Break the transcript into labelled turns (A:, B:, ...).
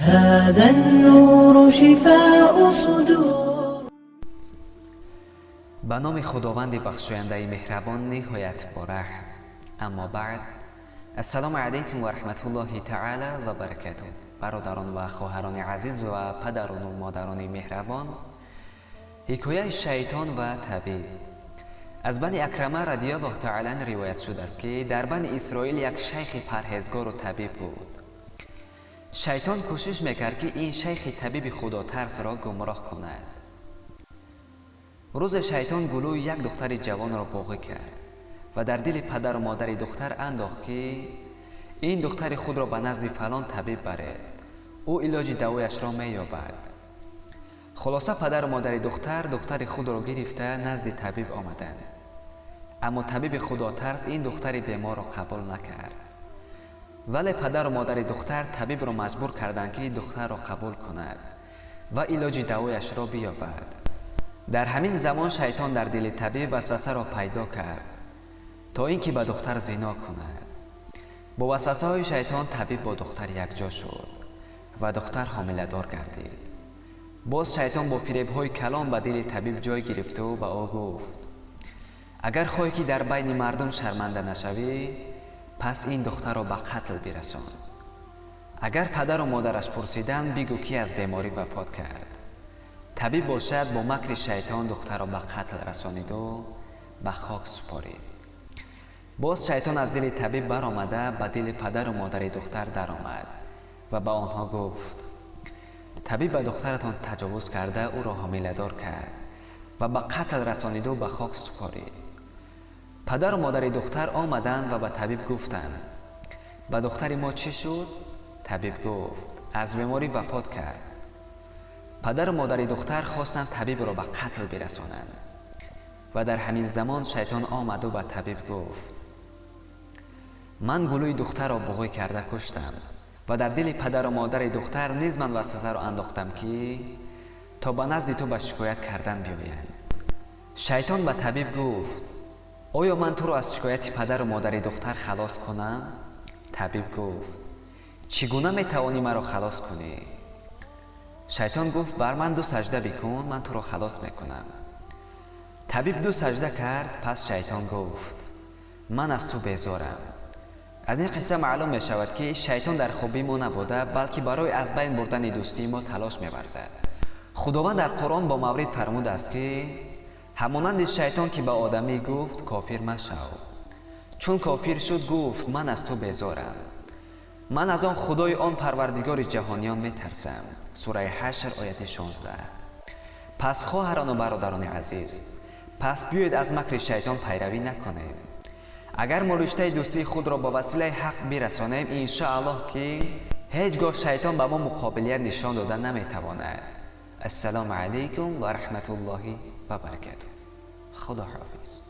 A: هذا النور شفاء صدور.
B: به نام خداوند بخشاینده مهربان نهایت بارح. اما بعد، السلام علیکم و رحمت الله تعالی و برکاته. برادران و خواهران عزیز و پدران و مادران مهربان، حکایه شیطان و طبیب. از بنی اکرمه رضی الله تعالی روایت شده است که در بنی اسرائیل یک شیخ پرهیزگار و طبیب بود. شیطان کوشش میکرد که این شیخ طبیب خدا ترس را گمراه کند. روز شیطان گلوی یک دختر جوان را باغی کرد و در دل پدر و مادر دختر انداخت که این دختر خود را به نزد فلان طبیب برد، او علاج دوایش را مییابد. خلاصه پدر و مادر دختر خود را گرفته نزد طبیب آمدند. اما طبیب خدا ترس این دختر بیمار را قبول نکرد. ولی پدر و مادر دختر طبیب را مجبور کردند که دختر را قبول کند و علاج دوایش را بیابد. در همین زمان شیطان در دل طبیب وسوسه را پیدا کرد تا اینکه به دختر زنا کند. با وسوسه های شیطان طبیب با دختر یکجا شد و دختر حامله دار گردید. باز شیطان با فریب های کلام به دل طبیب جای گرفت و به او گفت اگر خواهی که در بین مردم شرمنده نشوی، پس این دختر را به قتل برسان. اگر پدر و مادرش پرسیدند بگو کی از بیماری وفات کرد. طبیب باشد با مکر شیطان دختر را به قتل رسانید و به خاک سپارید. باز شیطان از دل طبیب برآمده به دل پدر و مادر دختر درآمد و به آنها گفت طبیب به دخترتان تجاوز کرده او را حامله دار کرد و به قتل رسانید و به خاک سپارید. پدر و مادر دختر آمدند و به طبیب گفتند به دختر ما چی شد؟ طبیب گفت از بیماری وفات کرد. پدر و مادر دختر خواستند طبیب را به قتل برسانند و در همین زمان شیطان آمد و به طبیب گفت من گلوی دختر را بغی کرده کشتم و در دل پدر و مادر دختر نیز من وسوسه را انداختم که تا به نزد تو به شکایت کردن بیایند. شیطان به طبیب گفت آیا من تو را از شکایت پدر و مادر دختر خلاص کنم؟ طبیب گفت چگونه میتوانی مرا خلاص کنی؟ شیطان گفت بر من 2 سجده بکن من تو را خلاص میکنم. طبیب 2 سجده کرد. پس شیطان گفت من از تو بیزارم. از این قصه معلوم می شود که شیطان در خوبی ما نبوده بلکه برای از بین بردن دوستی ما تلاش می ورزد. خداوند در قرآن با مورد فرموده است که همانند شیطان که به آدمی گفت کافر مشو، چون کافر شد گفت من از تو بیزارم. من از آن خدای آن پروردگار جهانیان می ترسم. سوره حشر آیت 16. پس خواهران و برادران عزیز، پس بیایید از مکر شیطان پیروی نکنیم. اگر ما رشته دوستی خود را با وسیله حق برسانیم انشاءالله که هیچگاه شیطان به ما مقابلیت نشان داده نمیتواند. السلام علیکم و رحمت الله و برکاته. خدا حافظ.